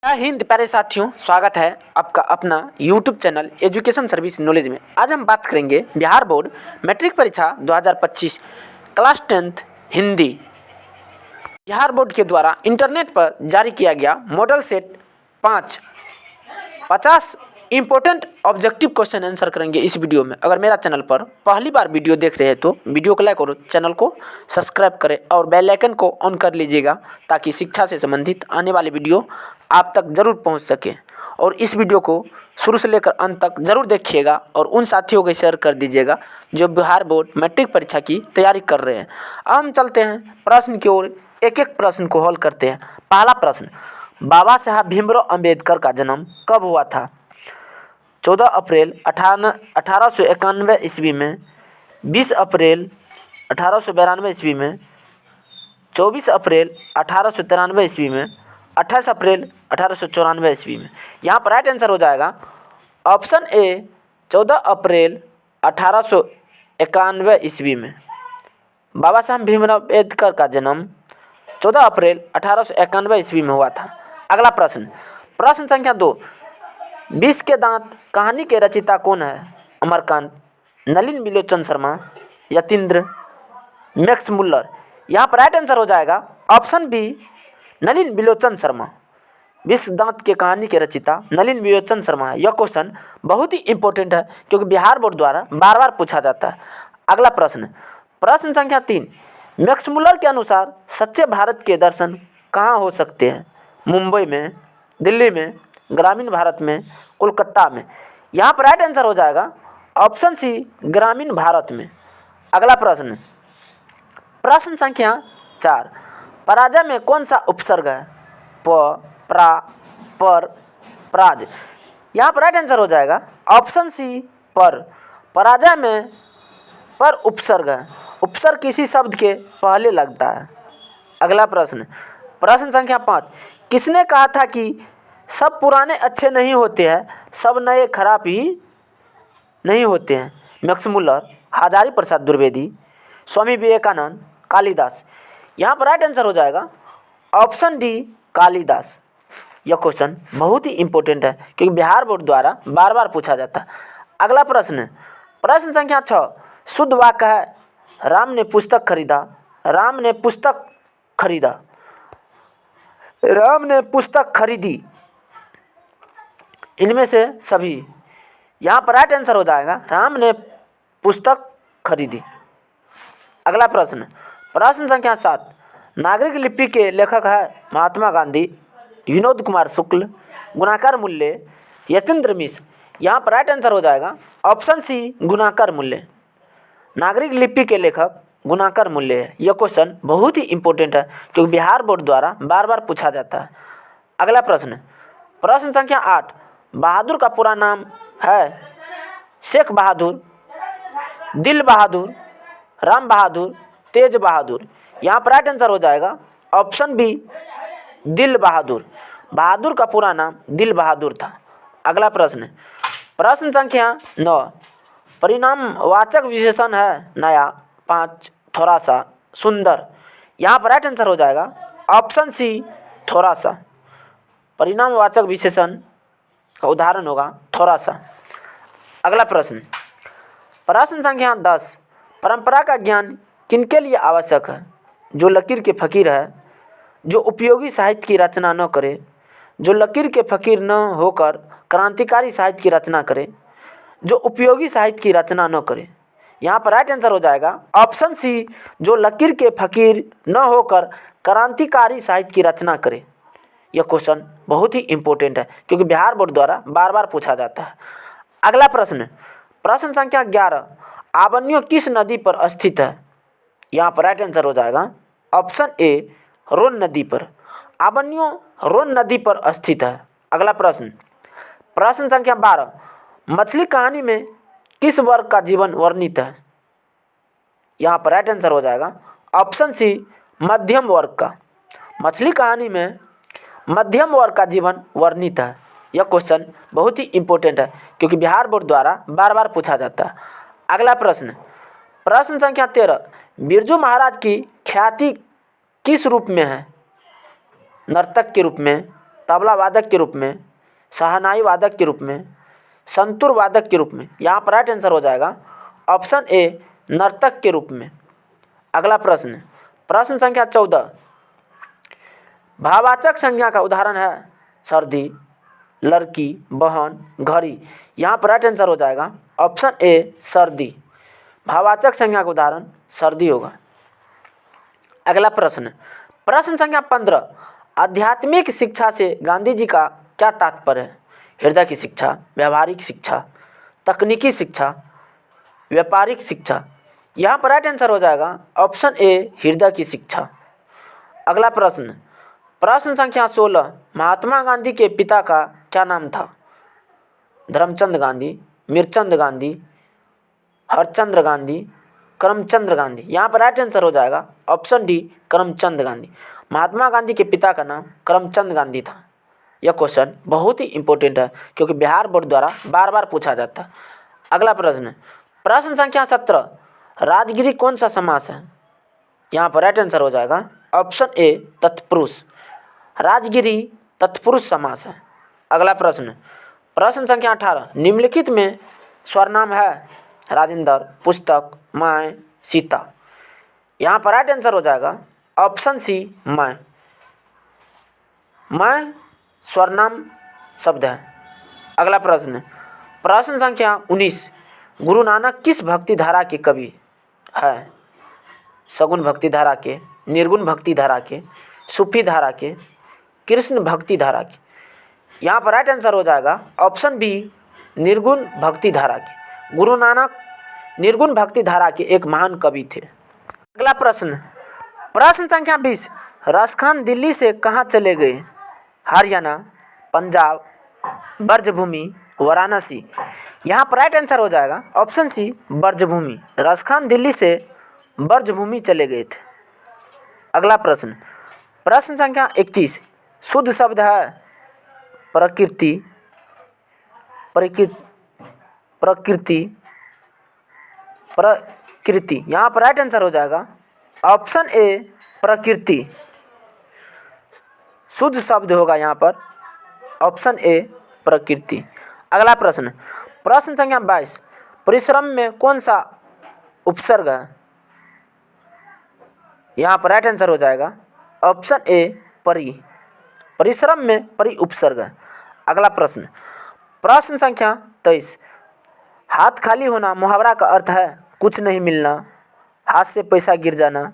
जय हिंद प्यारे साथियों, स्वागत है आपका अपना YouTube channel education service knowledge में। आज हम बात करेंगे बिहार बोर्ड मैट्रिक परीक्षा 2025 class 10th Hindi. Bihar board के द्वारा इंटरनेट पर जारी किया गया model set 50 important objective question answer करेंगे इस वीडियो में। अगर मेरा चैनल पर पहली बार वीडियो देख रहे हैं तो वीडियो को लाइक करो, चैनल को सब्सक्राइब करें और बेल आइकन को ऑन कर लीजिएगा ताकि शिक्षा से संबंधित आने वाली वीडियो आप तक ज़रूर पहुंच सके। और इस वीडियो को शुरू से लेकर अंत तक ज़रूर देखिएगा और उन साथियों को शेयर कर दीजिएगा जो बिहार बोर्ड मैट्रिक परीक्षा की तैयारी कर रहे हैं। अब हम चलते हैं प्रश्न की ओर, एक एक प्रश्न को हल करते हैं। पहला प्रश्न, बाबा साहब भीमराव अम्बेडकर का जन्म कब हुआ था? 14 अप्रैल 1891 ईस्वी में, 20 अप्रैल 1892 ईस्वी में, 24 अप्रैल 1893 ईस्वी में, 28 अप्रैल 1894 ईस्वी में। यहाँ पर राइट आंसर हो जाएगा ऑप्शन ए 14 अप्रैल 1891 ईस्वी में। बाबा साहब भीमराव अम्बेडकर का जन्म 14 अप्रैल 1891 ईस्वी में हुआ था। अगला प्रश्न, प्रश्न संख्या 2, 20 के दांत कहानी के रचयिता कौन है? अमरकांत, नलिन बिलोचन शर्मा, यतीन्द्र, मैक्स मुल्लर। यहाँ पर राइट आंसर हो जाएगा ऑप्शन बी नलिन बिलोचन शर्मा। 20 दांत के कहानी के रचयिता नलिन बिलोचन शर्मा है। यह क्वेश्चन बहुत ही इंपॉर्टेंट है क्योंकि बिहार बोर्ड द्वारा बार बार पूछा जाता है। अगला प्रश्न, प्रश्न संख्या 3, मैक्स मुल्लर के अनुसार सच्चे भारत के दर्शन कहाँ हो सकते हैं? मुंबई में, दिल्ली में, ग्रामीण भारत में, कोलकाता में। यहाँ पर राइट आंसर हो जाएगा ऑप्शन सी ग्रामीण भारत में। अगला प्रश्न, प्रश्न संख्या 4, पराजय में कौन सा उपसर्ग है? प, प्रा, पर, प्राज। यहाँ पर राइट आंसर हो जाएगा ऑप्शन सी पर। पराजय में पर उपसर्ग है। उपसर्ग किसी शब्द के पहले लगता है। अगला प्रश्न, प्रश्न संख्या 5, किसने कहा था कि सब पुराने अच्छे नहीं होते हैं, सब नए खराब ही नहीं होते हैं? Max Muller, Hazari Prasad Dwivedi, Swami Vivekananda, Kalidas. यहाँ पर राइट आंसर हो जाएगा ऑप्शन डी कालिदास। यह क्वेश्चन बहुत ही इंपॉर्टेंट है क्योंकि बिहार बोर्ड द्वारा बार बार पूछा जाता है। अगला प्रश्न, प्रश्न संख्या 6, शुद्ध वाक्य है राम ने पुस्तक खरीदा, राम ने पुस्तक खरीदा, राम ने पुस्तक खरीदी, इनमें से सभी। यहाँ पर राइट आंसर हो जाएगा राम ने पुस्तक खरीदी। अगला प्रश्न, प्रश्न संख्या 7, नागरिक लिपि के लेखक है महात्मा गांधी, विनोद कुमार शुक्ल, गुणाकर मूल्य, यतीन्द्र मिश्र। यहाँ पर राइट आंसर हो जाएगा ऑप्शन सी गुणाकर मूल्य। नागरिक लिपि के लेखक गुणाकर मूल्य है। यह क्वेश्चन बहुत ही इंपॉर्टेंट है क्योंकि बिहार बोर्ड द्वारा बार बार पूछा जाता है। अगला प्रश्न, प्रश्न संख्या 8, बहादुर का पूरा नाम है शेख बहादुर, दिल बहादुर, राम बहादुर, तेज बहादुर। यहाँ पर राइट आंसर हो जाएगा ऑप्शन बी दिल बहादुर। बहादुर का पूरा नाम दिल बहादुर था। अगला प्रश्न, प्रश्न संख्या 9, परिणामवाचक विशेषण है नया, 5, थोड़ा सा, सुंदर। यहाँ पर राइट आंसर हो जाएगा ऑप्शन सी थोड़ा सा। परिणामवाचक विशेषण का उदाहरण होगा थोड़ा सा। अगला प्रश्न, प्रश्न संख्या 10, परंपरा का ज्ञान किनके लिए आवश्यक है? जो लकीर के फकीर है, जो उपयोगी साहित्य की रचना न करे, जो लकीर के फकीर न होकर क्रांतिकारी साहित्य की रचना करे, जो उपयोगी साहित्य की रचना न करे। यहाँ पर राइट आंसर हो जाएगा ऑप्शन सी जो लकीर के फकीर न होकर क्रांतिकारी साहित्य की रचना करे। यह क्वेश्चन बहुत ही इंपॉर्टेंट है क्योंकि बिहार बोर्ड द्वारा बार बार पूछा जाता है। अगला प्रश्न, प्रश्न संख्या 11, आबन्यो किस नदी पर स्थित है? यहाँ पर राइट आंसर हो जाएगा ऑप्शन ए रोन नदी पर। आबन्यो रोन नदी पर स्थित है। अगला प्रश्न, प्रश्न संख्या 12, मछली कहानी में किस वर्ग का जीवन वर्णित है? यहाँ पर राइट आंसर हो जाएगा ऑप्शन सी मध्यम वर्ग का। मछली कहानी में मध्यम वर्ग का जीवन वर्णित है। यह क्वेश्चन बहुत ही इंपॉर्टेंट है क्योंकि बिहार बोर्ड द्वारा बार बार पूछा जाता है। अगला प्रश्न, प्रश्न संख्या 13, बिरजू महाराज की ख्याति किस रूप में है? नर्तक के रूप में, तबला वादक के रूप में, शहनाई वादक के रूप में, संतूर वादक के रूप में। यहाँ पर राइट आंसर हो जाएगा ऑप्शन ए नर्तक के रूप में। अगला प्रश्न, प्रश्न संख्या 14, भाववाचक संज्ञा का उदाहरण है सर्दी, लड़की, बहन, घड़ी। यहाँ पर राइट आंसर हो जाएगा ऑप्शन ए सर्दी। भाववाचक संज्ञा का उदाहरण सर्दी होगा। अगला प्रश्न, प्रश्न संख्या 15, आध्यात्मिक शिक्षा से गांधी जी का क्या तात्पर्य है? हृदय की शिक्षा, व्यावहारिक शिक्षा, तकनीकी शिक्षा, व्यापारिक शिक्षा। यहाँ पर राइट आंसर हो जाएगा ऑप्शन ए हृदय की शिक्षा। अगला प्रश्न, प्रश्न संख्या 16, महात्मा गांधी के पिता का क्या नाम था? धर्मचंद गांधी, मीरचंद गांधी, हरचंद्र गांधी, करमचंद गांधी। यहाँ पर राइट आंसर हो जाएगा ऑप्शन डी करमचंद गांधी। महात्मा गांधी के पिता का नाम करमचंद गांधी था। यह क्वेश्चन बहुत ही इंपॉर्टेंट है क्योंकि बिहार बोर्ड द्वारा बार बार पूछा जाता है। अगला प्रश्न, प्रश्न संख्या 17, राजगिरी कौन सा समास है? यहाँ पर राइट आंसर हो जाएगा ऑप्शन ए तत्पुरुष। राजगिरी तत्पुरुष समास है। अगला प्रश्न, प्रश्न संख्या 18, निम्नलिखित में स्वरनाम है? राजेंद्र, पुस्तक, माय, सीता। यहाँ पर राइट आंसर हो जाएगा ऑप्शन सी माय। माय स्वरनाम शब्द है। अगला प्रश्न, प्रश्न संख्या 19, गुरु नानक किस भक्ति धारा के कवि है? सगुण भक्ति धारा के, निर्गुण भक्ति धारा के, सूफी धारा के, कृष्ण भक्ति धारा के। यहाँ पर राइट आंसर हो जाएगा ऑप्शन बी निर्गुण भक्ति धारा के। गुरु नानक निर्गुण भक्ति धारा के एक महान कवि थे। अगला प्रश्न, प्रश्न संख्या 20, रसखान दिल्ली से कहाँ चले गए? हरियाणा, पंजाब, ब्रजभूमि, वाराणसी। यहाँ पर राइट आंसर हो जाएगा ऑप्शन सी ब्रजभूमि। रसखान दिल्ली से ब्रजभूमि चले गए थे। अगला प्रश्न, प्रश्न संख्या 21, शुद्ध शब्द है प्रकृति, प्रकृति। यहाँ पर राइट आंसर हो जाएगा ऑप्शन ए प्रकृति। शुद्ध शब्द होगा यहाँ पर ऑप्शन ए प्रकृति। अगला प्रश्न, प्रश्न संख्या 22, परिश्रम में कौन सा उपसर्ग है? यहाँ पर राइट आंसर हो जाएगा ऑप्शन ए परि। परिश्रम में परि उपसर्ग है। अगला प्रश्न, प्रश्न संख्या 23, हाथ खाली होना मुहावरा का अर्थ है कुछ नहीं मिलना, हाथ से पैसा गिर जाना,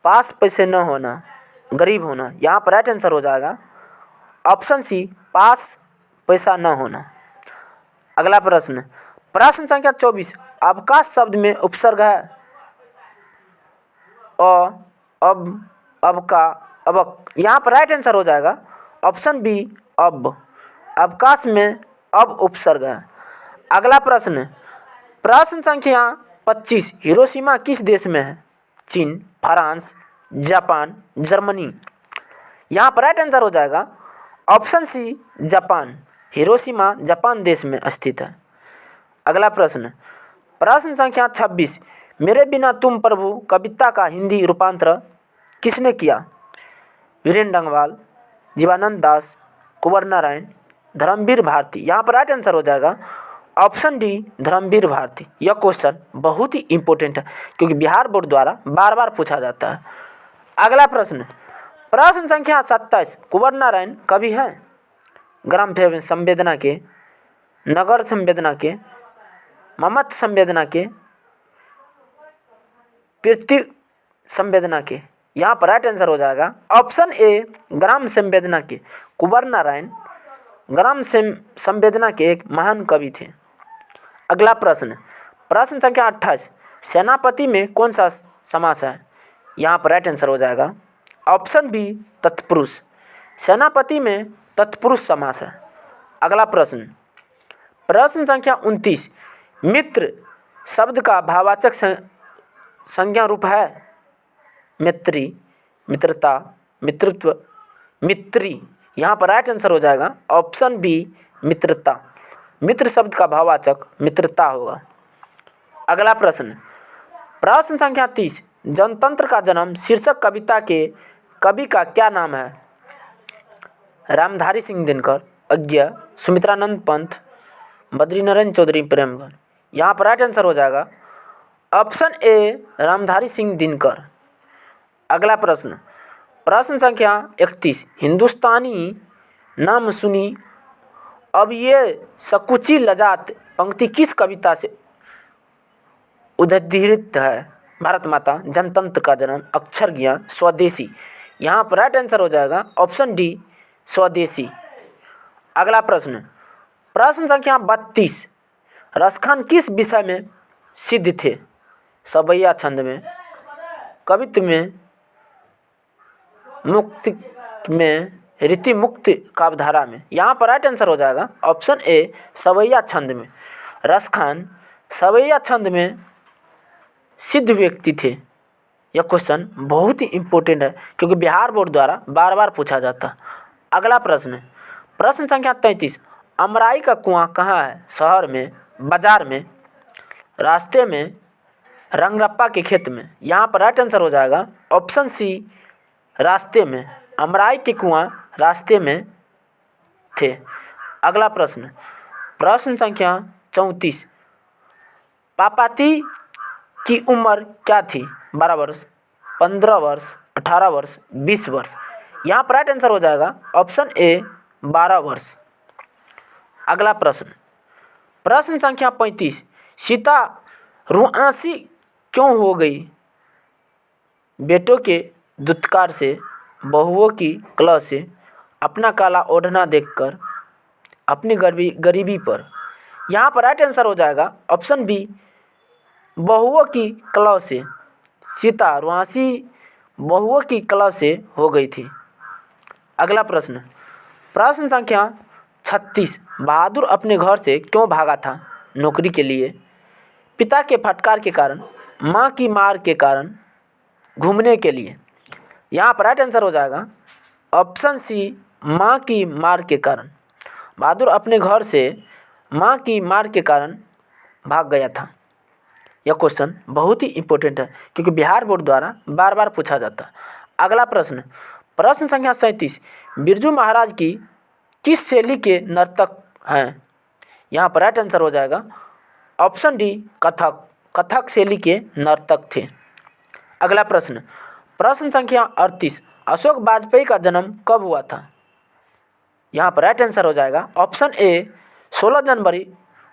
पास पैसे न होना, गरीब होना। यहाँ पर राइट आंसर हो जाएगा ऑप्शन सी पास पैसा न होना। अगला प्रश्न, प्रश्न संख्या 24, अवकाश शब्द में उपसर्ग है अब, अबका, अबक। यहाँ पर राइट आंसर हो जाएगा ऑप्शन बी अब। अवकाश में अब उपसर्ग है। अगला प्रश्न, प्रश्न संख्या 25, हिरोशिमा किस देश में है? चीन, फ्रांस, जापान, जर्मनी। यहाँ पर राइट आंसर हो जाएगा option C Japan. Hiroshima Japan देश में स्थित है। अगला प्रश्न, प्रश्न संख्या 26, मेरे बिना तुम प्रभु कविता का हिंदी रूपांतरण किसने किया? वीरेंद्र डंगवाल, जीवानंद दास, कुंवर नारायण, धर्मवीर भारती। यहाँ पर राइट आंसर हो जाएगा ऑप्शन डी धर्मवीर भारती। यह क्वेश्चन बहुत ही इंपॉर्टेंट है क्योंकि बिहार बोर्ड द्वारा बार बार पूछा जाता है। अगला प्रश्न, प्रश्न संख्या 27, कुंवर नारायण कवि हैं? ग्राम संवेदना के, नगर संवेदना के, ममत संवेदना के, पृथ्वी संवेदना के। यहाँ पर राइट आंसर हो जाएगा ऑप्शन ए ग्राम संवेदना के। कुंवर नारायण ग्राम संवेदना के एक महान कवि थे। अगला प्रश्न, प्रश्न संख्या 28, सेनापति में कौन सा समास है? यहाँ पर राइट आंसर हो जाएगा ऑप्शन बी तत्पुरुष। सेनापति में तत्पुरुष समास है। अगला प्रश्न, प्रश्न संख्या 29, मित्र शब्द का भाववाचक संज्ञा रूप है? मित्री, मित्रता, मित्रत्व, मित्री। यहाँ पर राइट आंसर हो जाएगा ऑप्शन बी मित्रता। मित्र शब्द का भाववाचक मित्रता होगा। अगला प्रश्न, प्रश्न संख्या 30, जनतंत्र का जन्म शीर्षक कविता के कवि का क्या नाम है? रामधारी सिंह दिनकर, अज्ञा, सुमित्रानंद पंत, बद्रीनारायण चौधरी, प्रेमगढ़। यहाँ पर राइट आंसर हो जाएगा ऑप्शन ए रामधारी सिंह दिनकर। अगला प्रश्न, प्रश्न संख्या 31, हिंदुस्तानी नाम सुनी अब ये सकुची लजात पंक्ति किस कविता से उद्धृत है? भारत माता, जनतंत्र का जन्म, अक्षर ज्ञान, स्वदेशी। यहाँ पर राइट आंसर हो जाएगा ऑप्शन डी स्वदेशी। अगला प्रश्न, प्रश्न संख्या 32, रसखान किस विषय में सिद्ध थे? सवैया छंद में, कवित्व में, मुक्ति में, रीति मुक्त काव्यधारा में। यहाँ पर राइट आंसर हो जाएगा ऑप्शन ए सवैया छंद में। रसखान सवैया छंद में सिद्ध व्यक्ति थे। यह क्वेश्चन बहुत ही इम्पोर्टेंट है क्योंकि बिहार बोर्ड द्वारा बार बार पूछा जाता है। अगला प्रश्न, प्रश्न संख्या 33, अमराई का कुआं कहाँ है? शहर में, बाजार में, रास्ते में, रंगरप्पा के खेत में। यहाँ पर राइट आंसर हो जाएगा ऑप्शन सी रास्ते में। अमराई के कुआं रास्ते में थे। अगला प्रश्न, प्रश्न संख्या 34, पापाती की उम्र क्या थी? 12 वर्ष, 15 वर्ष, 18 वर्ष, 20 वर्ष। यहाँ पर राइट आंसर हो जाएगा ऑप्शन ए 12 वर्ष। अगला प्रश्न, प्रश्न संख्या 35, सीता रुआंसी क्यों हो गई? बेटों के दुत्कार से, बहुओं की कलह से, अपना काला ओढ़ना देखकर, अपनी गरीबी पर। यहाँ पर राइट आंसर हो जाएगा ऑप्शन बी बहुओं की कलह से। सीता रुआंसी बहुओं की कलह से हो गई थी। अगला प्रश्न, प्रश्न संख्या 36, बहादुर अपने घर से क्यों भागा था? नौकरी के लिए, पिता के फटकार के कारण, माँ की मार के कारण, घूमने के लिए। यहाँ पर राइट आंसर हो जाएगा ऑप्शन सी माँ की मार के कारण। बहादुर अपने घर से माँ की मार के कारण भाग गया था। यह क्वेश्चन बहुत ही इम्पोर्टेंट है क्योंकि बिहार बोर्ड द्वारा बार बार पूछा जाता है। अगला प्रश्न, प्रश्न संख्या 37, बिरजू महाराज की किस शैली के नर्तक हैं? यहाँ पर राइट आंसर हो जाएगा ऑप्शन डी कथक। कथक शैली के नर्तक थे। अगला प्रश्न, प्रश्न संख्या 38, अशोक वाजपेयी का जन्म कब हुआ था? यहाँ पर राइट आंसर हो जाएगा ऑप्शन ए 16 जनवरी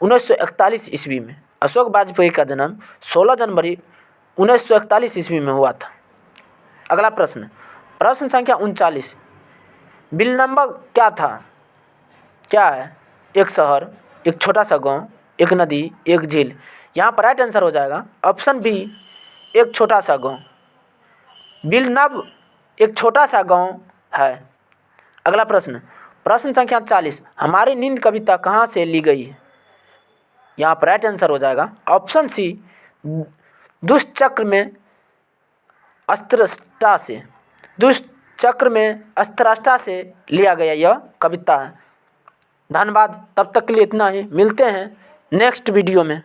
1941 ईस्वी में। अशोक वाजपेयी का जन्म 16 जनवरी 1941 ईस्वी में हुआ था। अगला प्रश्न, प्रश्न संख्या 39, बिलनम्बर क्या था? क्या है? एक शहर, एक छोटा सा गांव, एक नदी, एक झील। यहाँ पर राइट आंसर हो जाएगा ऑप्शन बी एक छोटा सा गांव। बिलनब एक छोटा सा गांव है। अगला प्रश्न, प्रश्न संख्या 40, हमारी नींद कविता कहाँ से ली गई है? यहाँ पर राइट आंसर हो जाएगा ऑप्शन सी दुष्चक्र में अस्त्रष्टा से। दुष्चक्र में अस्त्रष्टा से लिया गया यह कविता है। धन्यवाद, तब तक के लिए इतना ही। मिलते हैं नेक्स्ट वीडियो में।